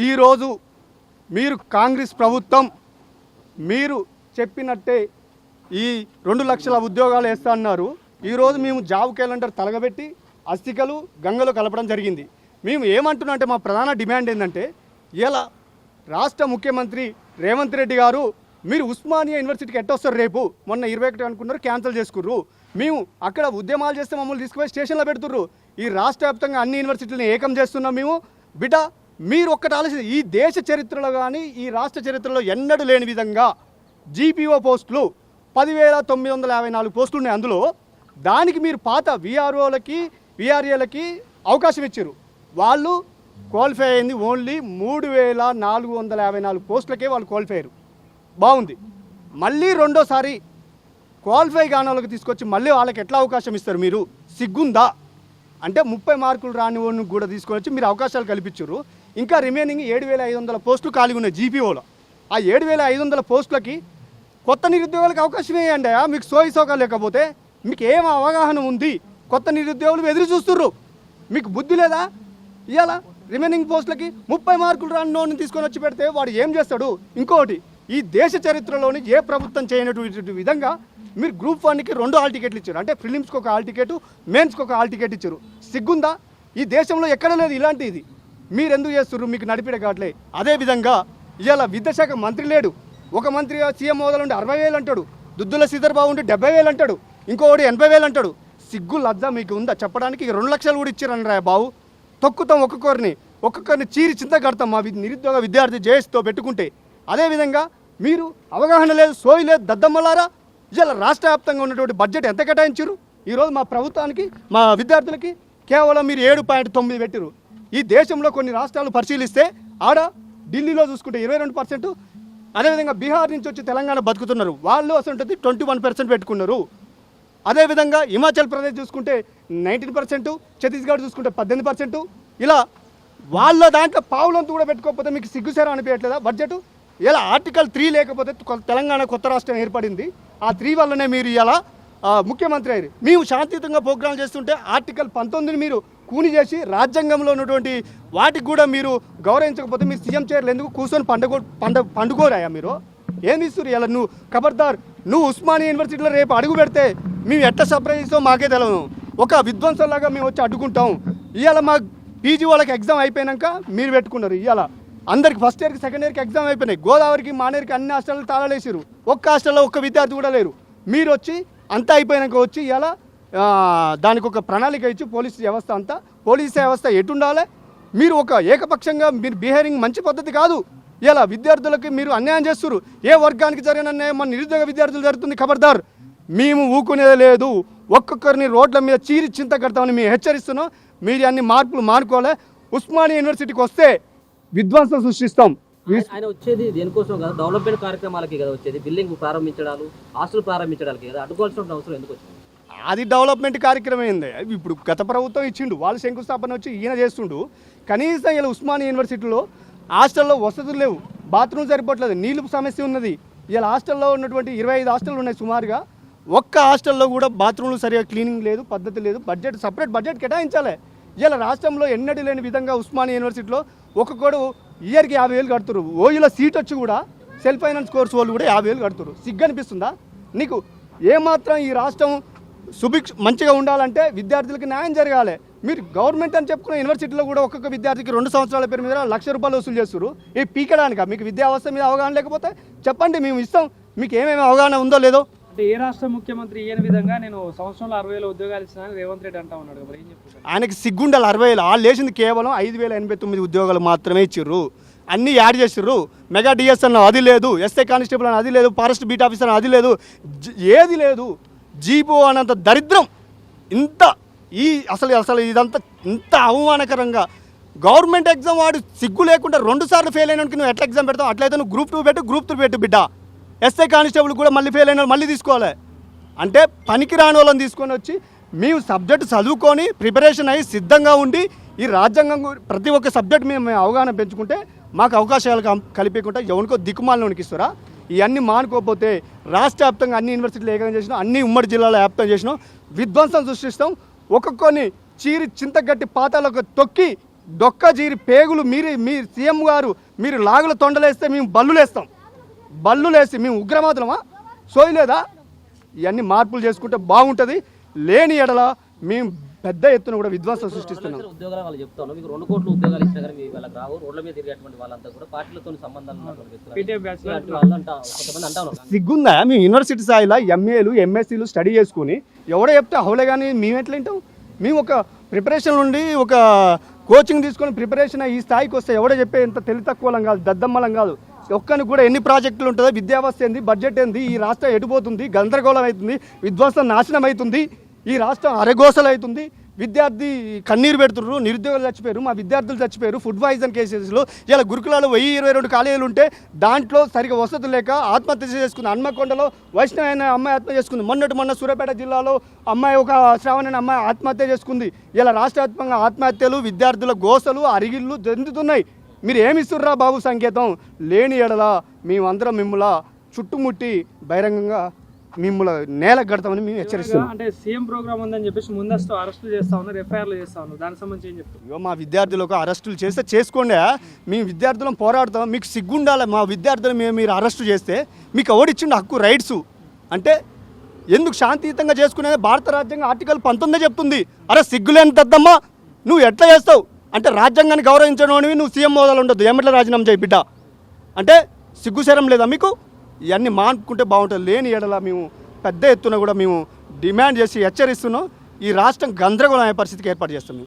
ఈరోజు మీరు కాంగ్రెస్ ప్రభుత్వం మీరు చెప్పినట్టే ఈ 2 లక్షల ఉద్యోగాలు వేస్తా అన్నారు. ఈరోజు మేము జాబ్ క్యాలెండర్ తలగబెట్టి అస్థికలు గంగలో కలపడం జరిగింది. మేము ఏమంటున్నాం అంటే మా ప్రధాన డిమాండ్ ఏంటంటే ఇలా రాష్ట్ర ముఖ్యమంత్రి రేవంత్ రెడ్డి గారు మీరు ఉస్మానియా యూనివర్సిటీకి ఎట్టొస్తారు రేపు మొన్న 21 అనుకున్నారు క్యాన్సిల్ చేసుకుర్రు. మేము అక్కడ ఉద్యమాలు చేస్తే మమ్మల్ని తీసుకుపోయి స్టేషన్లో పెడుతుర్రు. ఈ రాష్ట్ర వ్యాప్తంగా అన్ని యూనివర్సిటీలను ఏకం చేస్తున్నాం. మేము బిడ్డ మీరు ఒక్కటి ఆలోచన ఈ దేశ చరిత్రలో కానీ ఈ రాష్ట్ర చరిత్రలో ఎన్నడూ లేని విధంగా జీపీఓ పోస్టులు 10,954 పోస్టులు ఉన్నాయి. అందులో దానికి మీరు పాత విఆర్ఓలకి విఆర్ఏలకి అవకాశం ఇచ్చారు. వాళ్ళు క్వాలిఫై అయింది ఓన్లీ 3,454 పోస్టులకే వాళ్ళు క్వాలిఫై అయ్యారు. బాగుంది. మళ్ళీ రెండోసారి క్వాలిఫై కాని వాళ్ళకి తీసుకొచ్చి మళ్ళీ వాళ్ళకి ఎట్లా అవకాశం ఇస్తారు? మీరు సిగ్గుందా? అంటే 30 మార్కులు రాని వాళ్ళని కూడా తీసుకొని వచ్చి మీరు అవకాశాలు కల్పించారు. ఇంకా రిమైనింగ్ 7,500 పోస్టులు ఖాళీగా ఉన్నాయి జీపీఓలో. ఆ 7,500 పోస్టులకి కొత్త నిరుద్యోగులకు అవకాశం వేయండి. మీకు సోయిసోకాలు లేకపోతే మీకు ఏం అవగాహన ఉంది? కొత్త నిరుద్యోగులు ఎదురు చూస్తుర్రు. మీకు బుద్ధి లేదా? ఇవాళ రిమైనింగ్ పోస్టులకి 30 మార్కులు రాని తీసుకొని వచ్చి పెడితే వాడు ఏం చేస్తాడు? ఇంకోటి ఈ దేశ చరిత్రలోని ఏ ప్రభుత్వం చేయనటువంటి విధంగా మీరు గ్రూప్ 1కి 2 హాల్ టికెట్లు ఇచ్చారు. అంటే ప్రిలిమ్స్కి ఒక హాల్ టికెట్, మెయిన్స్కి ఒక హాల్ టికెట్ ఇచ్చారు. సిగ్గుందా? ఈ దేశంలో ఎక్కడ లేదు ఇలాంటిది. మీరు ఎందుకు చేస్తున్నారు? మీకు నడిపిడే కావట్లే. అదేవిధంగా ఇవాళ విద్యాశాఖ మంత్రి లేడు. ఒక మంత్రి సీఎం హోదాలో ఉండి 60,000 అంటాడు, దుద్దుల శ్రీధర్ బాబు ఉండి 70,000 అంటాడు, ఇంకోటి 80,000 అంటాడు. సిగ్గు లజ్జ మీకు ఉందా చెప్పడానికి? 2 లక్షలు కూడా ఇచ్చారని రా బాబు. తొక్కుతాం ఒక్కొక్కరిని చీరి చింత కడతాం మా నిరుద్యోగ విద్యార్థి జేఎస్తో పెట్టుకుంటే. అదేవిధంగా మీరు అవగాహన లేదు, సోయి లేదు, దద్దమ్మలారా. ఇలా రాష్ట్ర వ్యాప్తంగా ఉన్నటువంటి బడ్జెట్ ఎంత కేటాయించారు? ఈరోజు మా ప్రభుత్వానికి మా విద్యార్థులకి కేవలం మీరు 7.9 పెట్టారు. ఈ దేశంలో కొన్ని రాష్ట్రాలు పరిశీలిస్తే ఆడ ఢిల్లీలో చూసుకుంటే 22%, అదేవిధంగా బీహార్ నుంచి వచ్చి తెలంగాణ బతుకుతున్నారు వాళ్ళు అసలు 21% పెట్టుకున్నారు. అదేవిధంగా హిమాచల్ ప్రదేశ్ చూసుకుంటే 19%, ఛత్తీస్గఢ్ చూసుకుంటే 18%. ఇలా వాళ్ళ దాంట్లో పావులంతా కూడా పెట్టుకోకపోతే మీకు సిగ్గుసేరా అనిపించట్లేదా బడ్జెట్? ఇలా ఆర్టికల్ 3 లేకపోతే తెలంగాణ కొత్త రాష్ట్రం ఏర్పడింది. ఆ 3 వల్లనే మీరు ఇలా ముఖ్యమంత్రి అయ్యారు. మేము శాంతియుతంగా ప్రోగ్రాంలు చేస్తుంటే ఆర్టికల్ 19ని మీరు కూని చేసి రాజ్యాంగంలో ఉన్నటువంటి వాటికి కూడా మీరు గౌరవించకపోతే మీరు సీఎం చైర్లు ఎందుకు కూర్చొని పండుకోరాయా? మీరు ఏమి ఇస్తారు? ఇలా నువ్వు ఖబర్దార్, నువ్వు ఉస్మానియా యూనివర్సిటీలో రేపు అడుగు పెడితే మేము ఎట్లా సర్ప్రైజ్ ఇస్తాం మాకే తెలియదు. ఒక విధ్వంసంలాగా మేము వచ్చి అడ్డుకుంటాం. ఇవాళ మా పీజీ వాళ్ళకి ఎగ్జామ్ అయిపోయాక మీరు పెట్టుకున్నారు. ఇవాళ అందరికి ఫస్ట్ ఇయర్కి సెకండ్ ఇయర్కి ఎగ్జామ్ అయిపోయినాయి. గోదావరికి మానేరికి అన్ని హాస్టల్లో తాళాలేసారు. ఒక్క హాస్టల్లో ఒక్క విద్యార్థి కూడా లేరు. మీరు వచ్చి అంతా అయిపోయాక వచ్చి ఇలా దానికి ఒక ప్రణాళిక ఇచ్చి పోలీసు వ్యవస్థ ఎటుండాలి? మీరు ఒక ఏకపక్షంగా మీరు బిహేవింగ్ మంచి పద్ధతి కాదు. ఇలా విద్యార్థులకి మీరు అన్యాయం చేస్తున్నారు. ఏ వర్గానికి జరిగిన అన్యాయం మన నిరుద్యోగ విద్యార్థులు జరుగుతుంది. ఖబర్దార్, మేము ఊకునేది లేదు. ఒక్కొక్కరిని రోడ్ల మీద చీరి చింత కడతామని మేము హెచ్చరిస్తున్నాం. మీరు అన్ని మార్పులు మానుకోలే. ఉస్మానియా యూనివర్సిటీకి వస్తే విధ్వంసం సృష్టిస్తాం. ఆయన వచ్చేది దేనికోసం కదా? డెవలప్మెంట్ కార్యక్రమాలకి కదా వచ్చేది. బిల్డింగ్ ప్రారంభించడాలు, హాస్టల్ ప్రారంభించడానికి కదా. అడ్డుకోవాల్సిన అవసరం ఎందుకు వచ్చింది? అది డెవలప్మెంట్ కార్యక్రమం ఏంది? ఇప్పుడు గత ప్రభుత్వం ఇచ్చిండు, వాళ్ళు శంకుస్థాపన వచ్చి ఈయన చేస్తుండు. కనీసం ఇలా ఉస్మానియా యూనివర్సిటీలో హాస్టల్లో వసతులు లేవు, బాత్రూమ్ సరిపోవట్లేదు, నీళ్ళు సమస్య ఉన్నది. ఇలా హాస్టల్లో ఉన్నటువంటి 25 హాస్టళ్ళు ఉన్నాయి సుమారుగా. ఒక్క హాస్టల్లో కూడా బాత్రూమ్లు సరిగా క్లీనింగ్ లేదు, పద్ధతి లేదు. సపరేట్ బడ్జెట్ కేటాయించాలి. ఇలా రాష్ట్రంలో ఎన్నడూ లేని విధంగా ఉస్మానియా యూనివర్సిటీలో ఒక్కొక్కడు ఇయర్కి 50,000 కడుతురు. ఓయూలో సీట్ వచ్చి కూడా సెల్ఫ్ ఫైనాన్స్ కోర్సు వాళ్ళు కూడా 50,000 కడుతురు. సిగ్గు అనిపిస్తుందా నీకు? ఏమాత్రం ఈ రాష్ట్రం మంచిగా ఉండాలంటే విద్యార్థులకి న్యాయం జరగాలి. మీరు గవర్నమెంట్ అని చెప్పుకున్న యూనివర్సిటీలో కూడా ఒక్కొక్క విద్యార్థికి 2 సంవత్సరాల పేరు మీద 1,00,000 రూపాయలు వసూలు చేస్తారు. ఈ పీకడానిక? మీకు విద్యా వ్యవస్థ మీద అవగాహన లేకపోతే చెప్పండి, మేము ఇస్తాం. మీకు ఏమేమి అవగాహన ఉందో లేదో. అంటే ఏ రాష్ట్ర ముఖ్యమంత్రి ఈయన విధంగా నేను సంవత్సరంలో 60,000 ఉద్యోగాలు ఇస్తున్నాను రేవంత్ రెడ్డి అంటా ఉన్నాడు. మరి ఏం చెప్తారు? ఆయనకి సిగ్గుండాలి. 60,000 వాళ్ళు వేసింది కేవలం 5,089 ఉద్యోగాలు మాత్రమే ఇచ్చిర్రు. అన్నీ యాడ్ చేసిర్రు. మెగా డిఎస్ అన్న అది లేదు, ఎస్ఐ కానిస్టేబుల్ అని అది లేదు, ఫారెస్ట్ బీట్ ఆఫీసర్ అని అది లేదు, ఏది లేదు. జీపో అనంత దరిద్రం. ఇంత అసలు ఇదంతా ఇంత అవమానకరంగా గవర్నమెంట్ ఎగ్జామ్ వాడు సిగ్గు లేకుండా 2 సార్లు ఫెయిల్ అయినానికి నువ్వు ఎట్లా ఎగ్జామ్ పెడతావు? అట్లయితే నువ్వు గ్రూప్ 2 పెట్టు, గ్రూప్ 3 పెట్టు బిడ్డ. ఎస్ఐ కానిస్టేబుల్ కూడా మళ్ళీ ఫెయిల్ అయిన మళ్ళీ తీసుకోవాలి. అంటే పనికి రాని వాళ్ళని తీసుకొని వచ్చి మేము సబ్జెక్ట్ చదువుకొని ప్రిపరేషన్ అయ్యి సిద్ధంగా ఉండి ఈ రాజ్యాంగం ప్రతి ఒక్క సబ్జెక్ట్ మేము అవగాహన పెంచుకుంటే మాకు అవకాశాలు కలిపేయకుండా ఎవరికో దిక్కుమాలను ఇస్తారా? ఇవన్నీ మానుకోకపోతే రాష్ట్ర వ్యాప్తంగా అన్ని యూనివర్సిటీలు ఏకం చేసినాం, అన్ని ఉమ్మడి జిల్లాలో వ్యాప్తం చేసినాం, విధ్వంసం సృష్టిస్తాం. ఒక్కొక్కరిని చీరి చింతగట్టి పాతాలకు తొక్కి డొక్క జీరి పేగులు మీ సీఎం గారు మీరు లాగుల తొండలేస్తే మేము బల్లులేస్తాం, బల్లులేసి మేము ఉగ్రవాదులమా? సోయలేదా? ఇవన్నీ మార్పులు చేసుకుంటే బాగుంటుంది. లేని ఎడల మేము పెద్ద ఎత్తున కూడా విధ్వంసం సృష్టిస్తున్నాం. ఉద్యోగాలు వాళ్ళు చెప్తాను, మీకు 2 కోట్ల ఉద్యోగాలు ఇచ్చినా కానీ మీ వాళ్ళకి రావు. రోడ్ల మీద తిరిగేటువంటి వాళ్ళంతా కూడా పార్టీలతో సంబంధాలు ఉన్నటువంటి వ్యక్తులు. పీటీఎం బ్యాచ్ వాళ్ళు కొంతమంది అంటా ఉన్నారు. సిగ్గుందా? మేము యూనివర్సిటీ స్థాయిలో ఎంఏలు ఎంఎస్సీలు స్టడీ చేసుకుని ఎవడో చెప్తే హౌలే కానీ మేము ఎట్లా వింటాం? మేము ఒక ప్రిపరేషన్ నుండి ఒక కోచింగ్ తీసుకొని ప్రిపరేషన్ ఈ స్థాయికి వస్తే ఎవడో చెప్పే ఇంత తెలివి తక్కువలం కాదు, దద్దమ్మలం కాదు. ఒక్కరికి కూడా ఎన్ని ప్రాజెక్టులు ఉంటుందో, విద్యావస్థ ఏంది, బడ్జెట్ ఏంది, ఈ రాష్ట్రం ఎటుపోతుంది, గందరగోళం అవుతుంది, విధ్వంసం నాశనం అవుతుంది, ఈ రాష్ట్రం అరగోసలు అవుతుంది, విద్యార్థి కన్నీరు పెడుతున్నారు, నిరుద్యోగులు చచ్చిపోయారు, మా విద్యార్థులు చచ్చిపోయారు ఫుడ్ పాయిజన్ కేసెస్లో. ఇలా గురుకులాలు 1022 కాలేజీలు ఉంటే దాంట్లో సరిగా వసతులు లేక ఆత్మహత్య చేసుకుంది. హన్మకొండలో వైష్ణవ అనే అమ్మాయి ఆత్మహత్య చేసుకుంది. మొన్న సూర్యాపేట జిల్లాలో అమ్మాయి ఒక శ్రావణ అనే అమ్మాయి ఆత్మహత్య చేసుకుంది. ఇలా రాష్ట్ర వ్యాప్తంగా ఆత్మహత్యలు, విద్యార్థుల గోసలు, అరిగిళ్ళు జరుగుతున్నాయి. మీరు ఏమి ఇస్తుర్రా బాబు సంకేతం? లేని ఎడల మేమందరం మిమ్మల్ని చుట్టుముట్టి బహిరంగంగా మిమ్మల్ని నేలకు కడతామని మేము హెచ్చరిస్తున్నాం. అంటే సీఎం ప్రోగ్రామ్ ఉందని చెప్పేసి ముందస్తు అరెస్టులు చేస్తా ఉన్నారు, ఎఫ్ఐఆర్లు చేస్తా ఉన్నారు. దానికి సంబంధించి ఏం చెప్తారు? ఇగో మా విద్యార్థులకు అరెస్టులు చేస్తే చేసుకోండి, మేము విద్యార్థులం పోరాడతాం. మీకు సిగ్గుండాలి. మా విద్యార్థులు మీరు అరెస్టు చేస్తే మీకు ఎవడిచ్చిండు హక్కు, రైట్స్? అంటే ఎందుకు శాంతియుతంగా చేసుకునేది భారత రాజ్యాంగం ఆర్టికల్ 19 చెప్తుంది. అరే సిగ్గులేని దద్దమ్మా, నువ్వు ఎట్లా చేస్తావు? అంటే రాజ్యాంగాన్ని గౌరవించడం నువ్వు సీఎం హోదాలో ఉండొద్దు, ఎమ్మెల్యే రాజీనామా చేయి బిడ్డ. అంటే సిగ్గుశరం లేదా మీకు? ఇవన్నీ మానుకుంటే బాగుంటుంది. లేని ఎడల మేము పెద్ద ఎత్తున కూడా మేము డిమాండ్ చేసి హెచ్చరిస్తున్నాం. ఈ రాష్ట్రం గందరగోళం అయ్యే పరిస్థితికి ఏర్పాటు చేస్తాం.